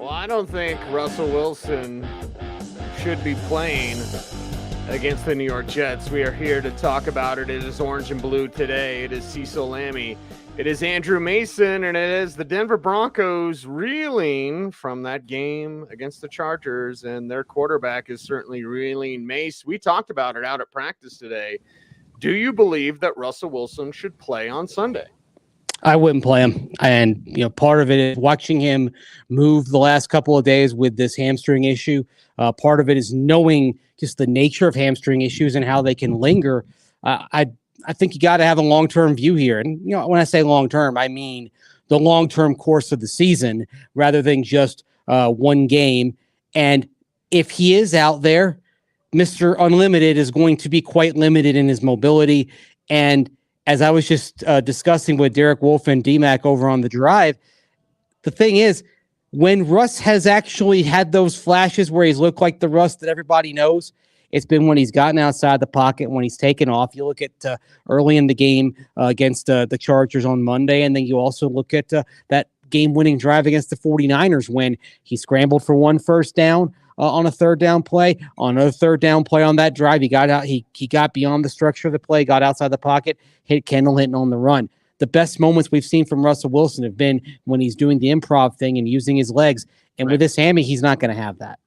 Well, I don't think Russell Wilson should be playing against the New York Jets. We are here to talk about it. It is Orange and Blue today. It is Cecil, Lammey. It is Andrew Mason, and it is the Denver Broncos reeling from that game against the Chargers, and their quarterback is certainly reeling. Mace, we talked about it out at practice today. Do you believe that Russell Wilson should play on Sunday? I wouldn't play him. And, part of it is watching him move the last couple of days with this hamstring issue. Part of it is knowing just the nature of hamstring issues and how they can linger. I think you got to have a long-term view here. And, when I say long-term, I mean the long-term course of the season rather than just one game. And if he is out there, Mr. Unlimited is going to be quite limited in his mobility. And as I was just discussing with Derek Wolf and DMAC over on the drive, the thing is, when Russ has actually had those flashes where he's looked like the Russ that everybody knows, it's been when he's gotten outside the pocket, when he's taken off. You look at early in the game against the Chargers on Monday, and then you also look at that game-winning drive against the 49ers when he scrambled for one first down on a third down play. On a third down play on that drive, he got out. He got beyond the structure of the play, got outside the pocket, hit Kendall Hinton on the run. The best moments we've seen from Russell Wilson have been when he's doing the improv thing and using his legs. And with this hammy, he's not going to have that.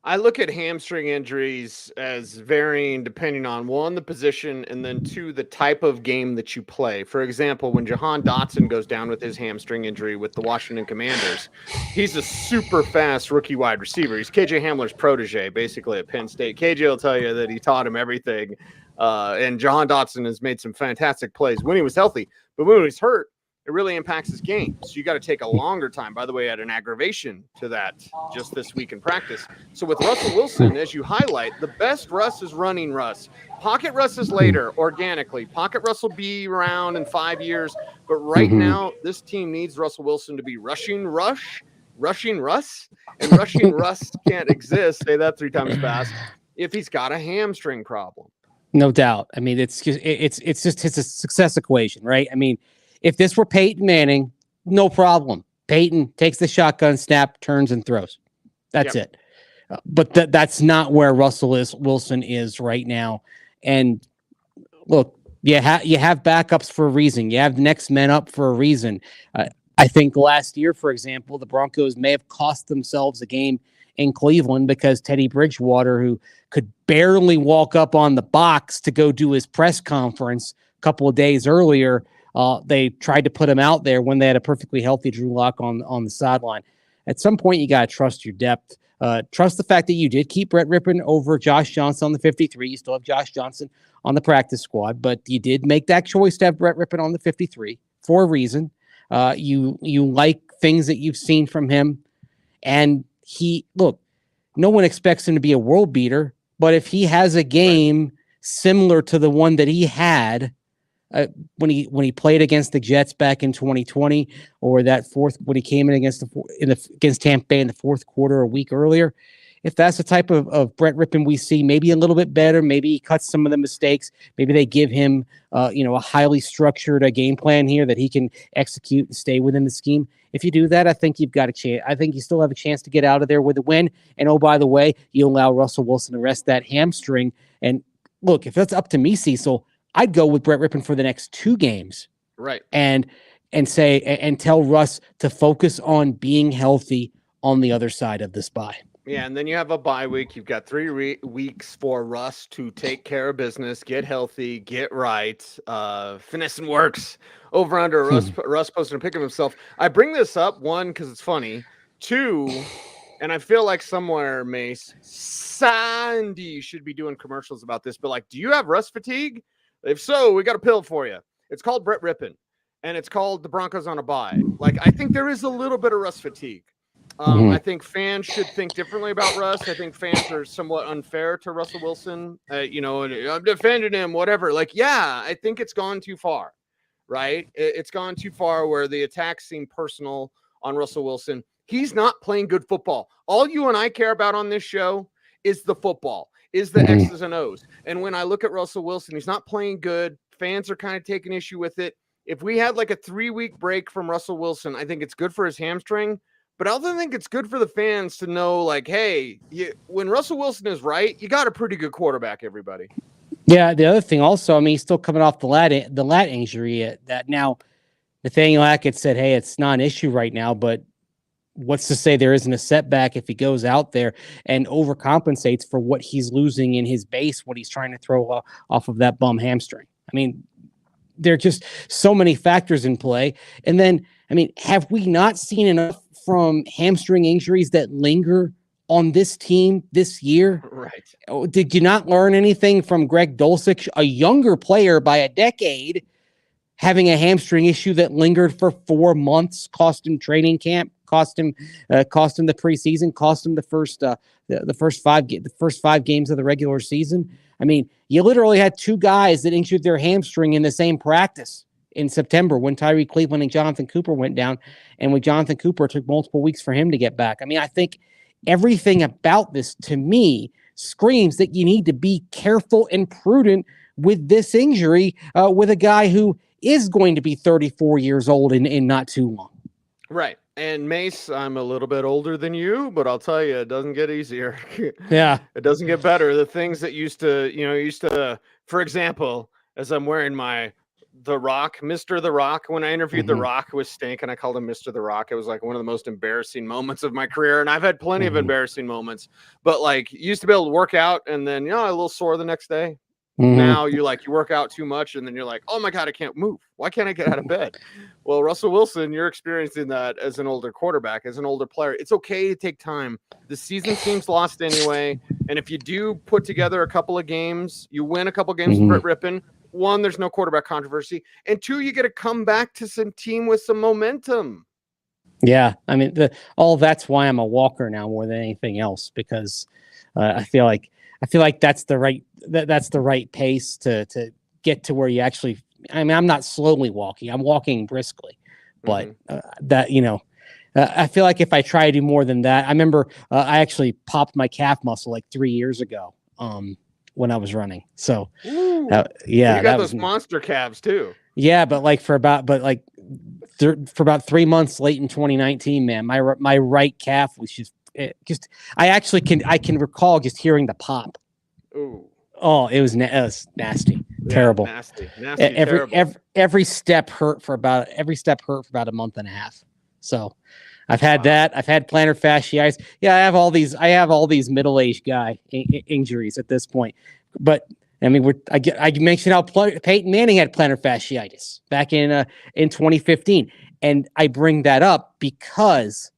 I look at hamstring injuries as varying depending on, one, the position, and then two, the type of game that you play. For example, when Jahan Dotson goes down with his hamstring injury with the Washington Commanders, he's a super fast rookie wide receiver. He's KJ Hamler's protege, basically, at Penn State. KJ will tell you that he taught him everything. And Jahan Dotson has made some fantastic plays when he was healthy. But when he's hurt, it really impacts his game. So you got to take a longer time. By the way, I had an aggravation to that just this week in practice. So with Russell Wilson, as you highlight, the best Russ is running Russ. Pocket Russ is later, organically. Pocket Russ will be around in 5 years. But right now, this team needs Russell Wilson to be rushing Russ. And rushing Russ can't exist, say that 3 times fast, if he's got a hamstring problem. No doubt. I mean, it's just a success equation, right? I mean, if this were Peyton Manning, no problem. Peyton takes the shotgun snap, turns and throws. That's it. But that's not where Wilson is right now. And look, you have backups for a reason. You have next men up for a reason. I think last year, for example, the Broncos may have cost themselves a game in Cleveland because Teddy Bridgewater, who could barely walk up on the box to go do his press conference a couple of days earlier, they tried to put him out there when they had a perfectly healthy Drew Lock on the sideline. At some point, you got to trust your depth. Trust the fact that you did keep Brett Rypien over Josh Johnson on the 53. You still have Josh Johnson on the practice squad, but you did make that choice to have Brett Rypien on the 53 for a reason. You like things that you've seen from him. And no one expects him to be a world beater, but if he has a game similar to the one that he had when he played against the Jets back in 2020, or that when he came in against Tampa Bay in the fourth quarter a week earlier, if that's the type of Brett Rypien we see, maybe a little bit better, maybe he cuts some of the mistakes, maybe they give him a highly structured game plan here that he can execute and stay within the scheme. If you do that, I think you've got a chance. I think you still have a chance to get out of there with a win. And oh, by the way, you allow Russell Wilson to rest that hamstring. And look, if that's up to me, Cecil, I'd go with Brett Rypien for the next 2 games. Right. And tell Russ to focus on being healthy on the other side of this bye. Yeah, and then you have a bye week. You've got 3 weeks for Russ to take care of business, get healthy, get right. Finesse and works over under Russ posting a pic of himself. I bring this up, 1, because it's funny. 2, and I feel like somewhere, Mace, Sandy should be doing commercials about this, but like, do you have Russ fatigue? If so, we got a pill for you. It's called Brett Rypien, and it's called the Broncos on a bye. Like, I think there is a little bit of Russ fatigue. I think fans should think differently about Russ. I think fans are somewhat unfair to Russell Wilson. I'm defending him, whatever. Like, yeah, I think it's gone too far, right? It's gone too far where the attacks seem personal on Russell Wilson. He's not playing good football. All you and I care about on this show is the football, is the X's and O's. And when I look at Russell Wilson, he's not playing good. Fans are kind of taking issue with it. If we had like a 3-week break from Russell Wilson, I think it's good for his hamstring. But I also think it's good for the fans to know, like, hey, when Russell Wilson is right, you got a pretty good quarterback, everybody. Yeah, the other thing also, I mean, he's still coming off the lat injury. That now Nathaniel Hackett said, hey, it's not an issue right now, but what's to say there isn't a setback if he goes out there and overcompensates for what he's losing in his base when he's trying to throw off of that bum hamstring? I mean, there are just so many factors in play. And then, I mean, have we not seen enough from hamstring injuries that linger on this team this year? Right. Did you not learn anything from Greg Dulcich, a younger player by a decade, having a hamstring issue that lingered for 4 months, cost him training camp, cost him the preseason, cost him the first 5 games of the regular season? I mean, you literally had 2 guys that injured their hamstring in the same practice in September when Tyree Cleveland and Jonathan Cooper went down. And with Jonathan Cooper, it took multiple weeks for him to get back. I mean, I think everything about this, to me, screams that you need to be careful and prudent with this injury with a guy who is going to be 34 years old in not too long. Right. And Mace, I'm a little bit older than you, but I'll tell you, it doesn't get easier. Yeah. It doesn't get better. The things that used to, for example, as I'm wearing my The Rock, Mr. The Rock, when I interviewed The Rock with Stink and I called him Mr. The Rock, it was like one of the most embarrassing moments of my career. And I've had plenty of embarrassing moments, but like used to be able to work out and then, a little sore the next day. Now you work out too much and then you're like, oh my God, I can't move. Why can't I get out of bed? Well, Russell Wilson, you're experiencing that as an older quarterback, as an older player. It's okay to take time. The season seems lost anyway. And if you do put together a couple of games, you win a couple of games with Rypien. 1, there's no quarterback controversy. And 2, you get to come back to some team with some momentum. Yeah. I mean, all that's why I'm a walker now more than anything else, because I feel like that's the right pace to get to where you actually. I mean, I'm not slowly walking; I'm walking briskly. But I feel like if I try to do more than that, I remember I actually popped my calf muscle like 3 years ago when I was running. So you got those monster calves too. Yeah, but for about 3 months late in 2019, man, my right calf was just I can recall just hearing the pop. Ooh. Oh, it was nasty, terrible. Nasty, terrible. Every step hurt for about a month and a half. So I've had that. I've had plantar fasciitis. Yeah, I have all these middle-aged guy injuries at this point. But I mean, I mentioned how Peyton Manning had plantar fasciitis back in 2015, and I bring that up because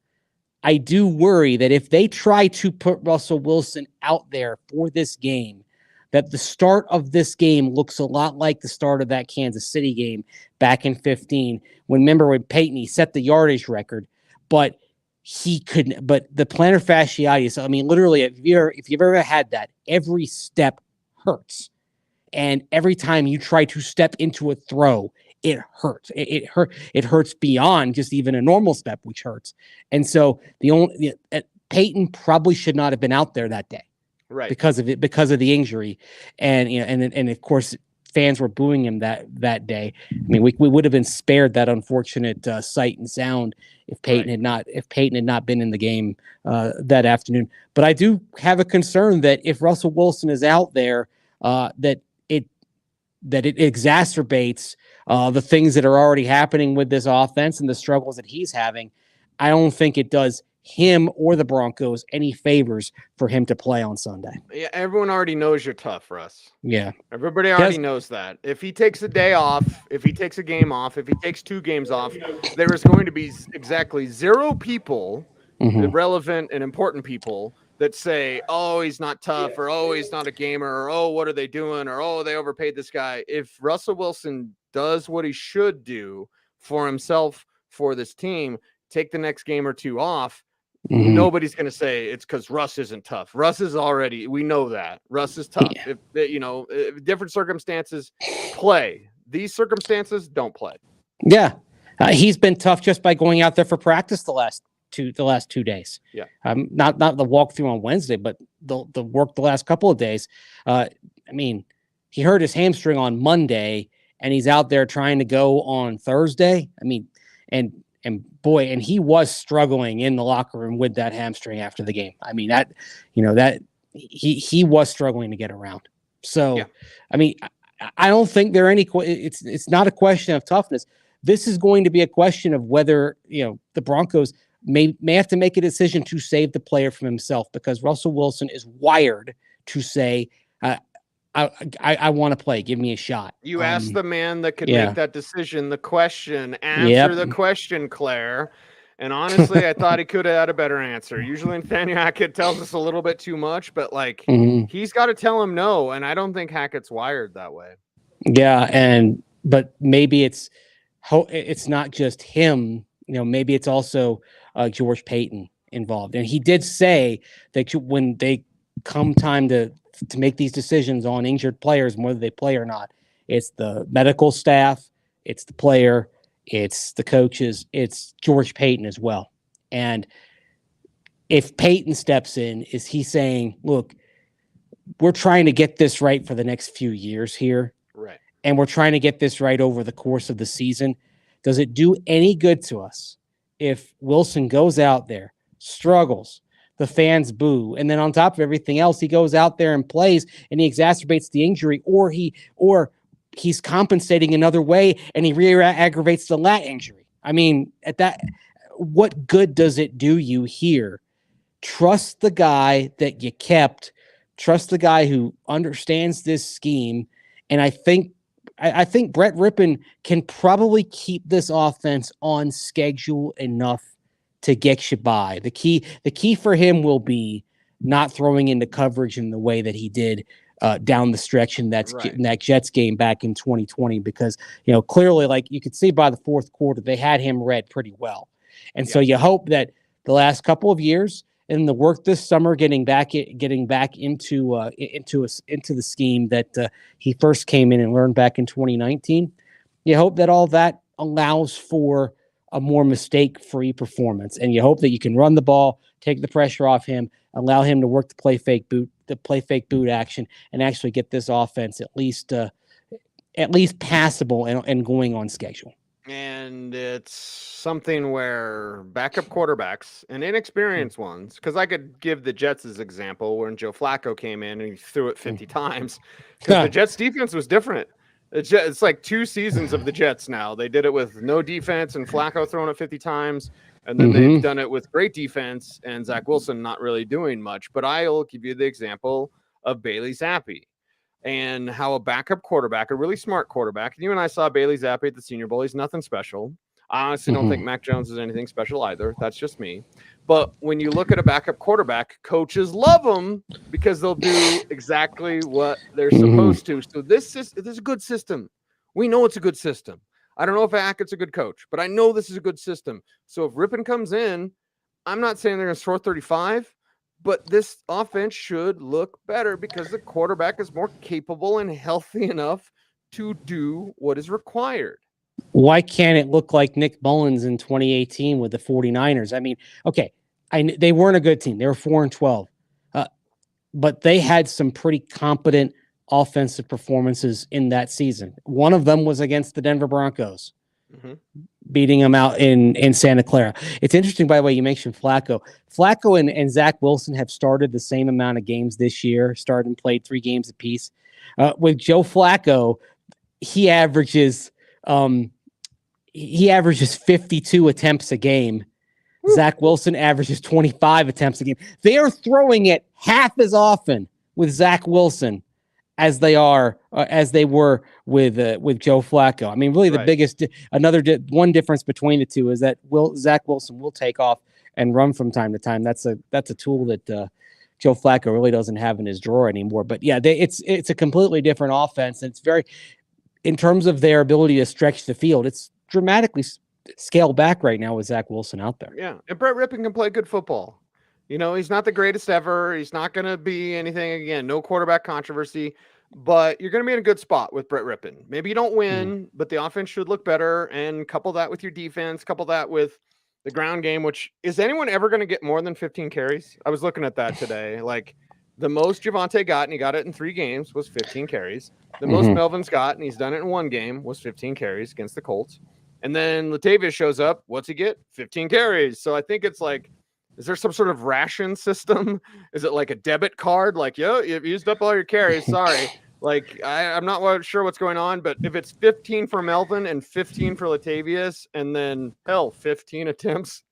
I do worry that if they try to put Russell Wilson out there for this game, that the start of this game looks a lot like the start of that Kansas City game back in 15. Remember when Peyton, he set the yardage record, but he couldn't. But the plantar fasciitis, I mean, literally, if you've ever had that, every step hurts. And every time you try to step into a throw, it hurts. It hurts beyond just even a normal step, which hurts. And so Peyton probably should not have been out there that day, right? Because of the injury, and of course fans were booing him that day. I mean, we would have been spared that unfortunate sight and sound if Peyton had not been in the game that afternoon. But I do have a concern that if Russell Wilson is out there, that it exacerbates the things that are already happening with this offense and the struggles that he's having. I don't think it does him or the Broncos any favors for him to play on Sunday. Yeah, everyone already knows you're tough, Russ. Yeah. Everybody already knows that. If he takes a day off, if he takes a game off, if he takes 2 games off, there is going to be exactly 0 people, relevant and important people, that say, oh, he's not tough, or oh, he's not a gamer, or oh, what are they doing, or oh, they overpaid this guy. If Russell Wilson does what he should do for himself, for this team, take the next game or 2 off, nobody's going to say it's because Russ isn't tough. Russ is already, we know that. Russ is tough. Yeah. If different circumstances play. These circumstances don't play. Yeah. He's been tough just by going out there for practice the last 2 days. Yeah. Not the walkthrough on Wednesday, but the work the last couple of days. I mean, he hurt his hamstring on Monday and he's out there trying to go on Thursday. I mean, and And boy, and he was struggling in the locker room with that hamstring after the game. I mean, that he was struggling to get around. So, Yeah. I mean, I don't think there are any. It's not a question of toughness. This is going to be a question of whether the Broncos may have to make a decision to save the player from himself, because Russell Wilson is wired to say, I want to play. Give me a shot. You asked the man that could yeah. make that decision the question. Answer Yep. the question, Claire. And honestly, I thought he could have had a better answer. Usually Nathaniel Hackett tells us a little bit too much, but like he's got to tell him no. And I don't think Hackett's wired that way. Yeah, but maybe it's not just him. Maybe it's also George Payton involved. And he did say that when they come time to make these decisions on injured players, whether they play or not, it's the medical staff, it's the player, it's the coaches, it's George Payton as well. And if Payton steps in, is he saying, look, we're trying to get this right for the next few years here. Right. And we're trying to get this right over the course of the season. Does it do any good to us if Wilson goes out there, struggles, the fans boo, and then on top of everything else, he goes out there and plays and he exacerbates the injury, or he's compensating another way and he re-aggravates the lat injury? I mean, at that, what good does it do you here? Trust the guy that you kept. Trust the guy who understands this scheme. And I think Brett Rypien can probably keep this offense on schedule enough to get you by. The key for him will be not throwing into coverage in the way that he did down the stretch in that Jets game back in 2020, because clearly, like you could see by the fourth quarter, they had him read pretty well. And so you hope that the last couple of years and the work this summer, getting back into the scheme that he first came in and learned back in 2019. You hope that all that allows for a more mistake-free performance, and you hope that you can run the ball, take the pressure off him, allow him to work the play fake boot action, and actually get this offense at least passable and going on schedule. And it's something where backup quarterbacks and inexperienced ones, because I could give the Jets as example when Joe Flacco came in and he threw it 50 times, because the Jets defense was different. It's like 2 seasons of the Jets now. They did it with no defense and Flacco throwing it 50 times. And then they've done it with great defense and Zach Wilson not really doing much. But I'll give you the example of Bailey Zappi and how a backup quarterback, a really smart quarterback, and you and I saw Bailey Zappi at the Senior Bowl. He's nothing special. I honestly don't think Mac Jones is anything special either. That's just me. But when you look at a backup quarterback, coaches love them because they'll do exactly what they're supposed to. So this is a good system. We know it's a good system. I don't know if Hackett's a good coach, but I know this is a good system. So if Rypien comes in, I'm not saying they're going to score 35, but this offense should look better because the quarterback is more capable and healthy enough to do what is required. Why can't it look like Nick Mullins in 2018 with the 49ers? I mean, okay, they weren't a good team. They were 4-12, but they had some pretty competent offensive performances in that season. One of them was against the Denver Broncos, beating them out in Santa Clara. It's interesting, by the way, you mentioned Flacco. Flacco and Zach Wilson have started the same amount of games this year, started and played 3 games apiece. With Joe Flacco, he averages 52 attempts a game. Zach Wilson averages 25 attempts a game. They are throwing it half as often with Zach Wilson as they were with Joe Flacco. I mean, really, the biggest one difference between the two is that Zach Wilson will take off and run from time to time. That's a tool that Joe Flacco really doesn't have in his drawer anymore. But yeah, it's a completely different offense, and it's very, in terms of their ability to stretch the field, it's dramatically scaled back right now with Zach Wilson out there. Yeah, and Brett Rypien can play good football. He's not the greatest ever. He's not going to be anything, again, no quarterback controversy, but you're going to be in a good spot with Brett Rypien. Maybe you don't win, but the offense should look better, and couple that with your defense, couple that with the ground game, which is anyone ever going to get more than 15 carries? I was looking at that today. Like, the most Javonte got, and he got it in 3 games, was 15 carries. The most Melvin's got, and he's done it in 1 game, was 15 carries against the Colts. And then Latavius shows up. What's he get? 15 carries. So I think it's like, is there some sort of ration system? Is it like a debit card? Like, yo, you've used up all your carries. Sorry. Like, I'm not sure what's going on, but if it's 15 for Melvin and 15 for Latavius, and then, hell, 15 attempts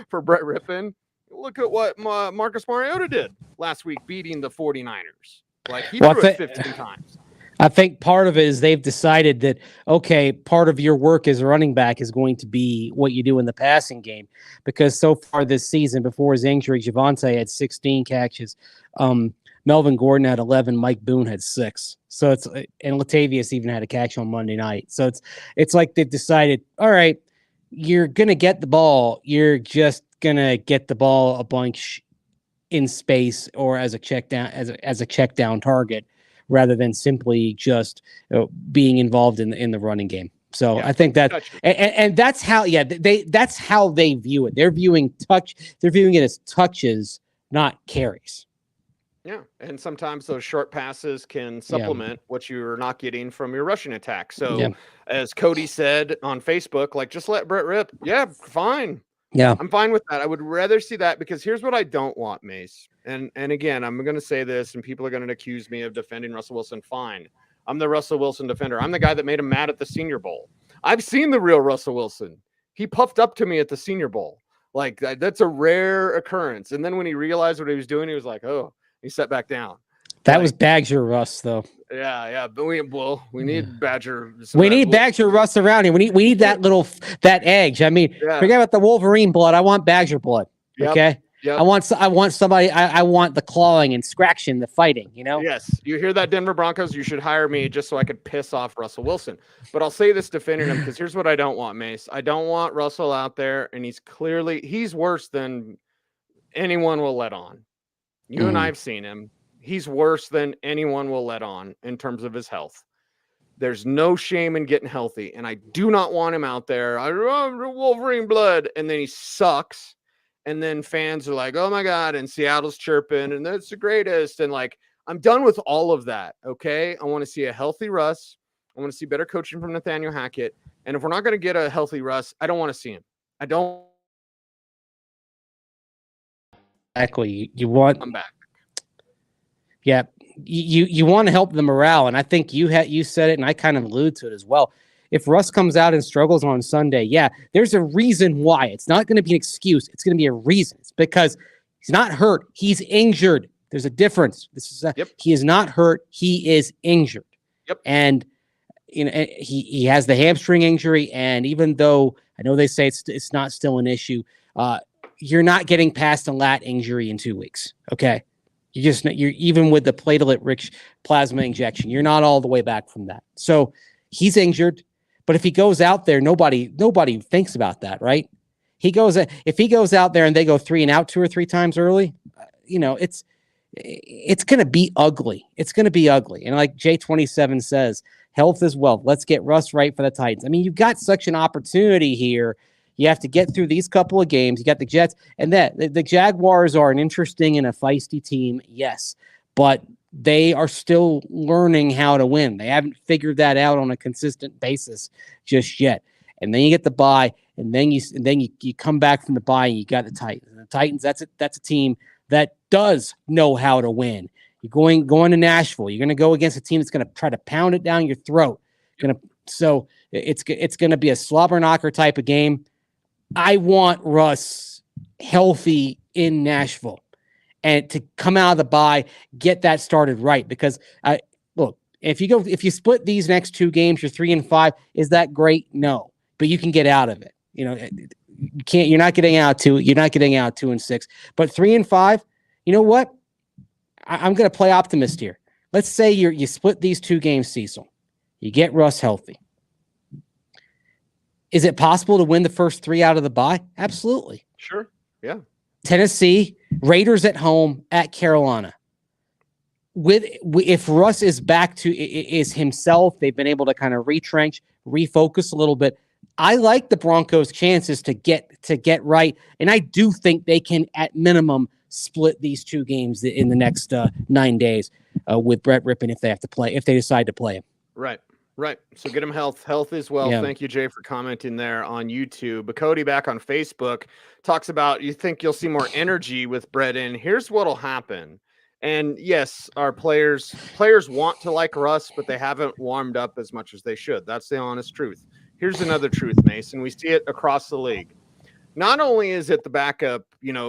for Brett Rypien, look at what Marcus Mariota did last week, beating the 49ers. Like, he threw it 15 times. I think part of it is they've decided that, okay, part of your work as a running back is going to be what you do in the passing game. Because so far this season, before his injury, Javonte had 16 catches. Melvin Gordon had 11. Mike Boone had 6. So and Latavius even had a catch on Monday night. So it's like they've decided, all right, you're going to get the ball. You're just going to get the ball a bunch in space or as a check down, as a check down target, rather than simply just being involved in the running game. So I think that, and that's how, that's how they view it. They're viewing it as touches, not carries. Yeah, and sometimes those short passes can supplement what you're not getting from your rushing attack. So as Cody said on Facebook, like, just let Brett rip. Yeah, fine. Yeah, I'm fine with that. I would rather see that, because here's what I don't want, Mace. And again, I'm going to say this, and people are going to accuse me of defending Russell Wilson. Fine. I'm the Russell Wilson defender. I'm the guy that made him mad at the Senior Bowl. I've seen the real Russell Wilson. He puffed up to me at the Senior Bowl. Like, that's a rare occurrence. And then when he realized what he was doing, he was like, oh, he sat back down. That was Badger Russ, though. Yeah, but we need Badger. We need Badger Russ around here. We need that edge. I mean, forget about the Wolverine blood. I want Badger blood. Okay. Yep. I want somebody. I want the clawing and scratching, the fighting. You know. Yes, you hear that, Denver Broncos? You should hire me just so I could piss off Russell Wilson. But I'll say this defending him, because here's what I don't want, Mace. I don't want Russell out there, and he's worse than anyone will let on. You and I have seen him. He's worse than anyone will let on in terms of his health. There's no shame in getting healthy, and I do not want him out there. I run Wolverine blood, and then he sucks. And then fans are like, oh my God, and Seattle's chirping, and that's the greatest. And like, I'm done with all of that. Okay. I want to see a healthy Russ. I want to see better coaching from Nathaniel Hackett. And if we're not going to get a healthy Russ, I don't want to see him. I don't. Exactly. You want. I'm back. Yeah. You want to help the morale. And I think you said it, and I kind of alluded to it as well. If Russ comes out and struggles on Sunday, there's a reason why. It's not going to be an excuse. It's going to be a reason. It's because he's not hurt. He's injured. There's a difference. He is not hurt. He is injured. Yep. And he has the hamstring injury. And even though I know they say it's not still an issue, you're not getting past a lat injury in 2 weeks. Okay. You're even with the platelet-rich plasma injection, you're not all the way back from that. So he's injured. But if he goes out there, nobody thinks about that, right? If he goes out there and they go 3 and out 2 or 3 times early, it's going to be ugly. It's going to be ugly. And like J27 says, health is wealth. Let's get Russ right for the Titans. I mean, you've got such an opportunity here. You have to get through these couple of games. You got the Jets, and the Jaguars are an interesting and a feisty team, yes, but they are still learning how to win. They haven't figured that out on a consistent basis just yet. And then you get the bye, and then you come back from the bye, and you got the Titans. And the Titans, that's a team that does know how to win. You're going to Nashville. You're going to go against a team that's going to try to pound it down your throat. So it's going to be a slobber knocker type of game. I want Russ healthy in Nashville. And to come out of the bye, get that started right. Because look, if you split these next 2 games, you're 3 and 5. Is that great? No, but you can get out of it. You can't. You're not getting out 2. You're not getting out 2 and 6. But 3 and 5. You know what? I'm going to play optimist here. Let's say you split these 2 games, Cecil. You get Russ healthy. Is it possible to win the first 3 out of the bye? Absolutely. Sure. Yeah. Tennessee, Raiders at home, at Carolina. If Russ is back to is himself, they've been able to kind of retrench, refocus a little bit. I like the Broncos' chances to get right, and I do think they can, at minimum, split these 2 games in the next 9 days with Brett Rypien if they decide to play him. Right. Right. So get him health as well. Yeah. Thank you, Jay, for commenting there on YouTube. But Cody back on Facebook talks about you think you'll see more energy with Brett in. Here's what'll happen. And yes, our players want to like Russ, but they haven't warmed up as much as they should. That's the honest truth. Here's another truth, Mason. We see it across the league. Not only is it the backup,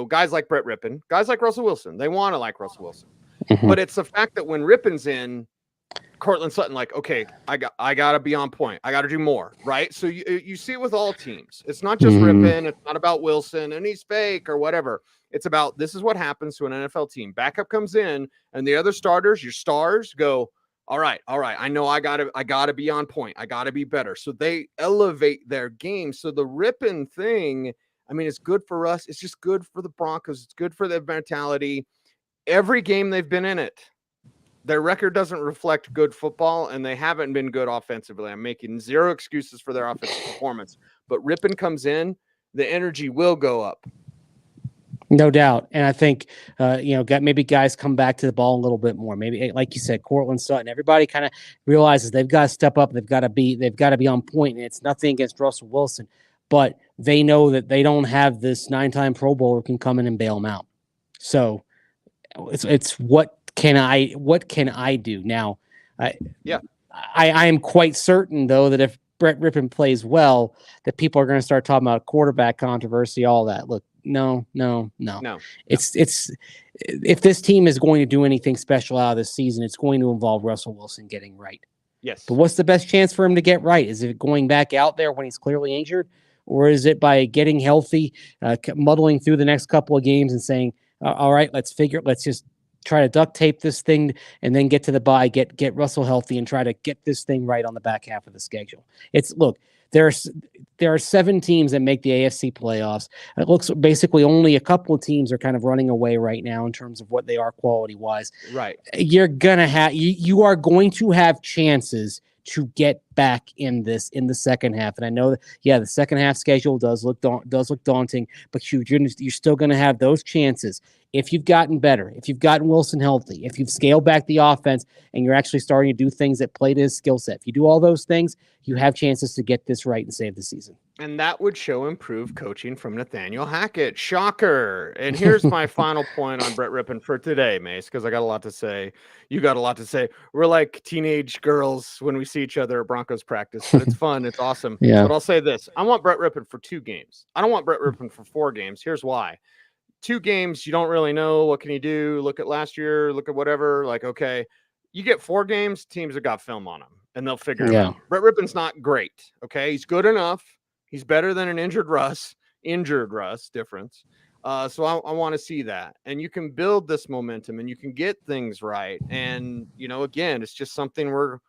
guys like Brett Rypien, guys like Russell Wilson, they want to like Russell Wilson. Mhm. But it's the fact that when Rypien's in, Cortland Sutton, like, okay, I gotta be on point. I gotta do more, right? So you see it with all teams. It's not just Rypien. It's not about Wilson and he's fake or whatever. It's about this is what happens to an NFL team. Backup comes in, and the other starters, your stars, go, all right. I know I gotta be on point. I gotta be better. So they elevate their game. So the Rypien thing, I mean, it's good for us. It's just good for the Broncos. It's good for their mentality. Every game they've been in it. Their record doesn't reflect good football, and they haven't been good offensively. I'm making zero excuses for their offensive performance. But Rypien comes in, the energy will go up. No doubt. And I think, maybe guys come back to the ball a little bit more. Maybe, like you said, Cortland Sutton, everybody kind of realizes they've got to step up. They've got to be on point. And it's nothing against Russell Wilson, but they know that they don't have this 9-time Pro Bowler who can come in and bail them out. So it's what can I do now? I am quite certain though that if Brett Rypien plays well, that people are going to start talking about quarterback controversy, all that. Look, no. It's if this team is going to do anything special out of this season, it's going to involve Russell Wilson getting right. Yes. But what's the best chance for him to get right? Is it going back out there when he's clearly injured, or is it by getting healthy, muddling through the next couple of games and saying, all right, let's just try to duct tape this thing and then get to the bye, get Russell healthy and try to get this thing right on the back half of the schedule. There are 7 teams that make the AFC playoffs. It looks basically only a couple of teams are kind of running away right now in terms of what they are quality wise. Right. You are going to have chances to get back in the second half. And I know that, the second half schedule does look daunting, but you're still going to have those chances. If you've gotten better, if you've gotten Wilson healthy, if you've scaled back the offense and you're actually starting to do things that play to his skill set, if you do all those things, you have chances to get this right and save the season. And that would show improved coaching from Nathaniel Hackett. Shocker. And here's my final point on Brett Rypien for today, Mace, because I got a lot to say. You got a lot to say. We're like teenage girls when we see each other at Broncos practice, but it's fun. It's awesome. Yeah. But I'll say this. I want Brett Rypien for 2 games. I don't want Brett Rypien for 4 games. Here's why. 2 games, you don't really know. What can he do? Look at last year. Look at whatever. Like, okay. You get 4 games, teams have got film on him, and they'll figure it out. Brett Rypien's not great, okay? He's good enough. He's better than an injured Russ difference. So I want to see that. And you can build this momentum and you can get things right. And, again, it's just something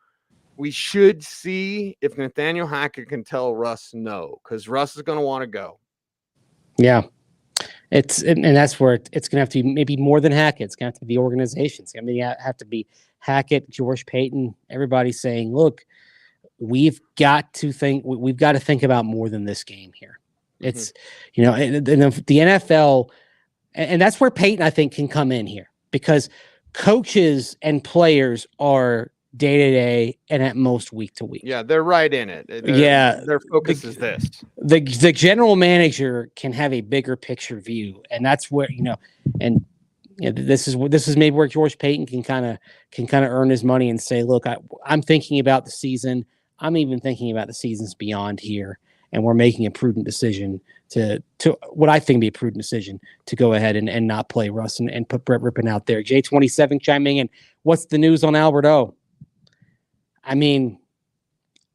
we should see if Nathaniel Hackett can tell Russ no, because Russ is going to want to go. Yeah. And that's where it's going to have to be maybe more than Hackett. It's going to have to be the organization. It's going to have to be Hackett, George Payton, everybody saying, look, we've got to think about more than this game here. It's, and the NFL, and that's where Payton, I think, can come in here, because coaches and players are day-to-day and at most week-to-week. Yeah, they're right in it. Their focus is this. The general manager can have a bigger picture view, and that's where, this is maybe where George Payton can kind of earn his money and say, look, I'm thinking about the season. I'm even thinking about the seasons beyond here, and we're making a prudent decision to what I think be a prudent decision to go ahead and not play Russ and put Brett Rypien out there. J27 chiming in. What's the news on Albert O? I mean,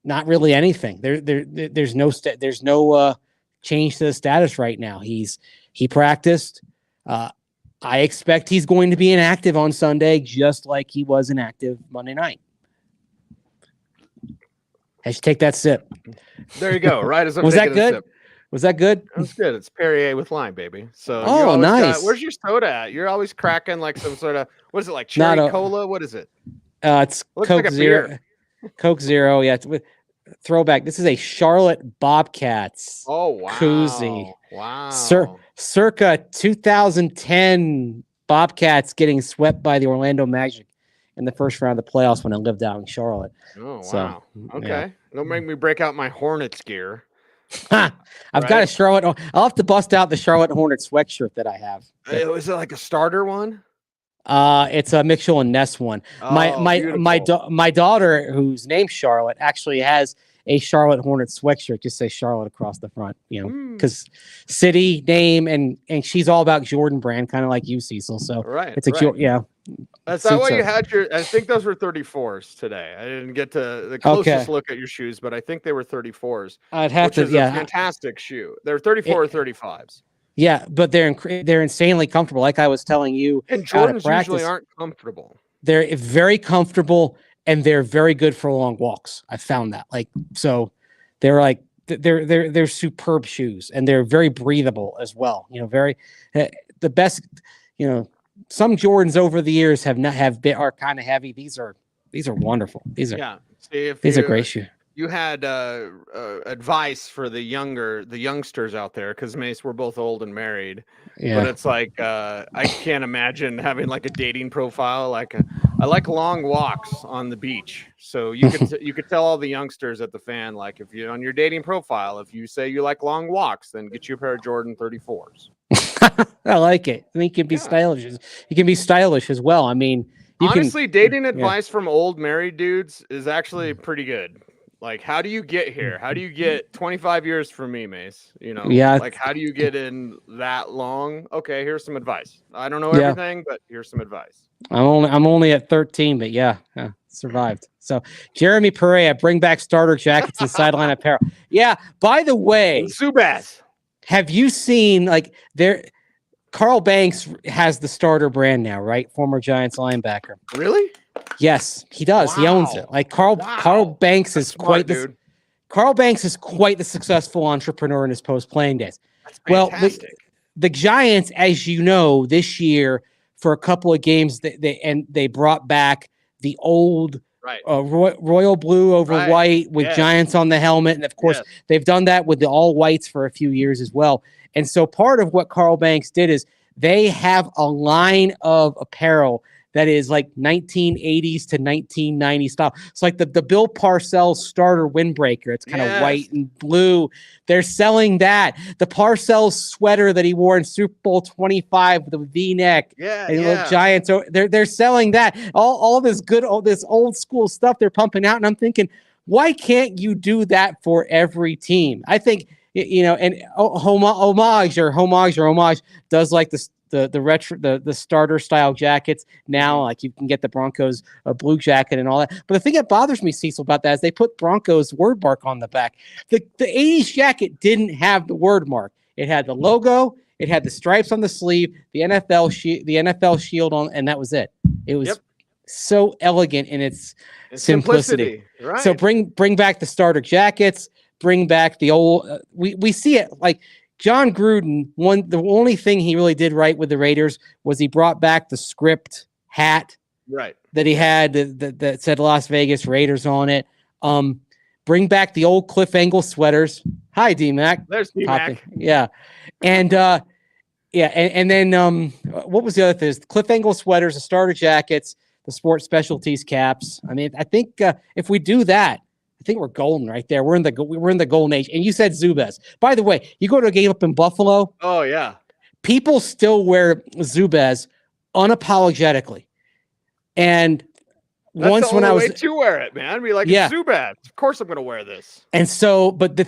not really anything. There's no change to the status right now. He practiced. I expect he's going to be inactive on Sunday, just like he was inactive Monday night. I should take that sip. There you go. Right as I'm was that taking good? a sip. Was that good? That was good. It's Perrier with lime, baby. So nice. Where's your soda at? You're always cracking like some sort of, what is it, like cherry cola? What is it? It's Coke like Zero. Coke Zero. Yeah, it's with throwback. This is a Charlotte Bobcats. Oh wow. Koozie. Wow. Circa 2010 Bobcats getting swept by the Orlando Magic in the first round of the playoffs when I lived out in Charlotte. Oh, So, wow. Okay. yeah. Don't make me break out my Hornets gear. I've got a Right? Charlotte. I'll have to bust out the Charlotte Hornets sweatshirt that I have. Was it like a starter one? It's a Mitchell and Ness one. Oh, beautiful. My daughter, whose name's Charlotte, actually has a Charlotte Hornets sweatshirt. Just say Charlotte across the front, because city name and she's all about Jordan Brand, kind of like you, Cecil. So Right. it's a yeah. Is that why you had I think those were 34s today. I didn't get to the closest look at your shoes, but I think they were 34s. I'd have to, a fantastic shoe. They're 34 or 35s. Yeah, but they're insanely comfortable. Like I was telling you, and Jordans usually aren't comfortable. They're very comfortable and they're very good for long walks. I found that. So they're superb shoes and they're very breathable as well. Very the best. Some Jordans over the years are kind of heavy. These are wonderful. These are great shoes. You had advice for the youngsters out there, because Mace, we're both old and married. Yeah. But it's like I can't imagine having like a dating profile. I like long walks on the beach. So you could tell all the youngsters at the fan, like, if you're on your dating profile, if you say you like long walks, then get you a pair of Jordan 34s. I like it. I mean, you can be stylish. You can be stylish as well. I mean, honestly, dating advice from old married dudes is actually pretty good. Like, how do you get here? How do you get 25 years from me, Mace? Like, how do you get in that long? Okay, here's some advice. I don't know everything, but here's some advice. I'm only at 13, but survived. So Jeremy Perea, bring back starter jackets and sideline apparel. Yeah. By the way, Zubaz, have you seen Carl Banks has the starter brand now, right? Former Giants linebacker. Really? Yes, he does. Wow. He owns it. Like Carl Banks is quite the successful entrepreneur in his post-playing days. That's fantastic. The Giants, as you know, this year for a couple of games, they brought back the old royal blue over white with Giants on the helmet, and of course they've done that with the all whites for a few years as well. And so part of what Carl Banks did is they have a line of apparel that is like 1980s to 1990s style. It's like the Bill Parcells starter windbreaker. It's kind of white and blue. They're selling that. The Parcells sweater that he wore in Super Bowl 25 with the V-neck. And Giants. So they're selling that. All this this old school stuff they're pumping out. And I'm thinking, why can't you do that for every team? I think, and Homage does like the retro, the starter style jackets now. Like you can get the Broncos a blue jacket and all that. But the thing that bothers me, Cecil, about that is they put Broncos word mark on the back. The 80s jacket didn't have the word mark. It had the logo, it had the stripes on the sleeve, the NFL shield on, and that was it. It was so elegant in its simplicity. Right. So bring back the starter jackets. Bring back the old. We see it like. John Gruden, the only thing he really did right with the Raiders was he brought back the script hat that he had that said Las Vegas Raiders on it. Bring back the old Cliff Engel sweaters. Hi, D-Mac. There's D-Mac. Yeah. And and then what was the other thing? Cliff Engel sweaters, the starter jackets, the sports specialties caps. I mean, I think if we do that, I think we're golden right there. We're in the golden age. And you said Zubaz. By the way, you go to a game up in Buffalo. Oh yeah, people still wear Zubaz unapologetically. And that's when I was to wear it, man. I'd be like, Zubaz. Of course, I'm going to wear this. And so, but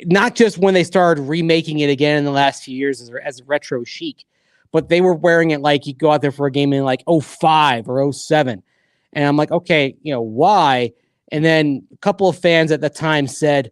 not just when they started remaking it again in the last few years as retro chic, but they were wearing it like you go out there for a game in like 05 or 07. And I'm like, okay, why? And then a couple of fans at the time said,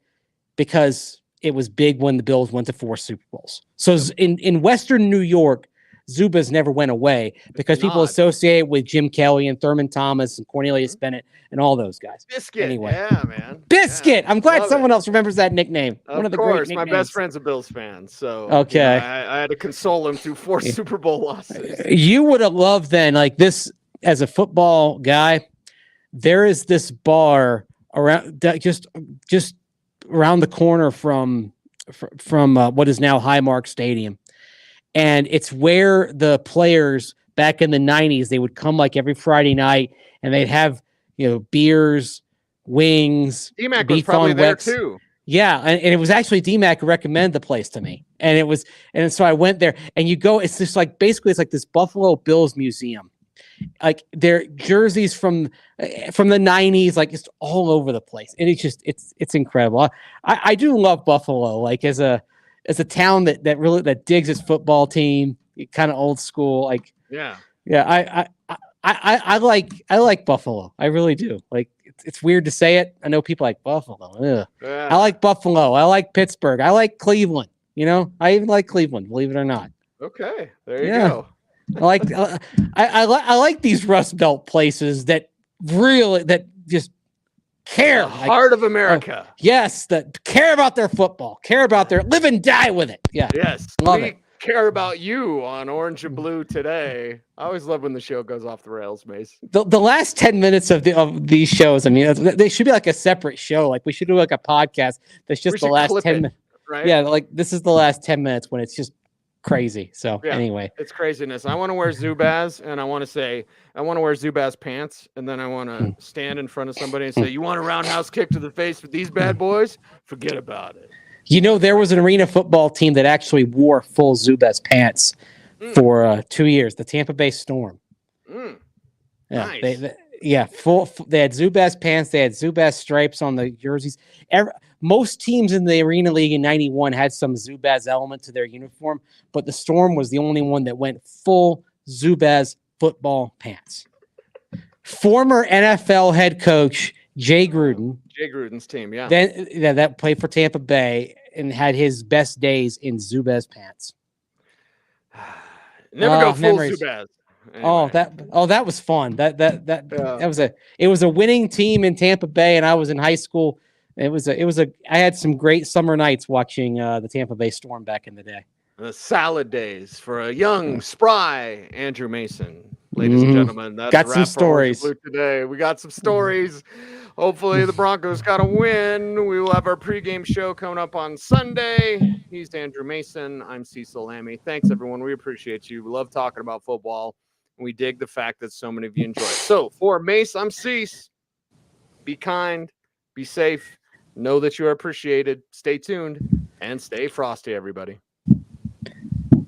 because it was big when the Bills went to 4 Super Bowls. So in Western New York, Zubaz never went away because people associate it with Jim Kelly and Thurman Thomas and Cornelius Bennett and all those guys. Biscuit. Anyway. Yeah, man. Biscuit. I'm glad someone else remembers that nickname. One of the great nicknames. My best friend's a Bills fan. So okay. I had to console him through 4 Super Bowl losses. You would have loved then, like this, as a football guy, there is this bar around just around the corner from what is now Highmark Stadium, and it's where the players back in the 90s, they would come like every Friday night and they'd have, beers, wings, D-Mac was beef probably on there Wex. too. Yeah, and it was actually D-Mac who recommended the place to me. And so I went there, and you go, it's just like, basically it's like this Buffalo Bills museum. Like their jerseys from the 90s, like it's all over the place. And it's incredible. I do love Buffalo, like as a town that really digs its football team, kind of old school. Like, yeah. I like Buffalo. I really do. Like, it's weird to say it. I know people like Buffalo. Ugh. Yeah. I like Buffalo. I like Pittsburgh. I like Cleveland. I even like Cleveland, believe it or not. Okay, there you go. I like these Rust Belt places that just care. The heart of America. Yes, that care about their football, care about their live and die with it. Yeah. Yes. Love it. Care about you on Orange and Blue today. I always love when the show goes off the rails, Mace. The last 10 minutes of these shows, I mean, they should be like a separate show. Like we should do like a podcast that's just the last 10 minutes. Right? Yeah, like this is the last 10 minutes when it's just crazy. So anyway, it's craziness. I want to wear Zubaz, and I want to wear Zubaz pants, and then I want to stand in front of somebody and say, "You want a roundhouse kick to the face with these bad boys? Forget about it." There was an arena football team that actually wore full Zubaz pants for 2 years. The Tampa Bay Storm. Yeah, nice. They had Zubaz pants. They had Zubaz stripes on the jerseys. Most teams in the Arena League in '91 had some Zubaz element to their uniform, but the Storm was the only one that went full Zubaz football pants. Former NFL head coach Jay Gruden's team, that played for Tampa Bay and had his best days in Zubaz pants. Never go full memories. Zubaz. Anyway. That was fun. It was a winning team in Tampa Bay, and I was in high school. I had some great summer nights watching the Tampa Bay Storm back in the day. The salad days for a young, spry Andrew Mason. Ladies and gentlemen, that's got some stories today. We got some stories. Hopefully the Broncos got a win. We will have our pregame show coming up on Sunday. He's Andrew Mason. I'm Cecil Lammey. Thanks, everyone. We appreciate you. We love talking about football. And we dig the fact that so many of you enjoy it. So for Mace, I'm Cease. Be kind. Be safe. Know that you are appreciated. Stay tuned and stay frosty, everybody.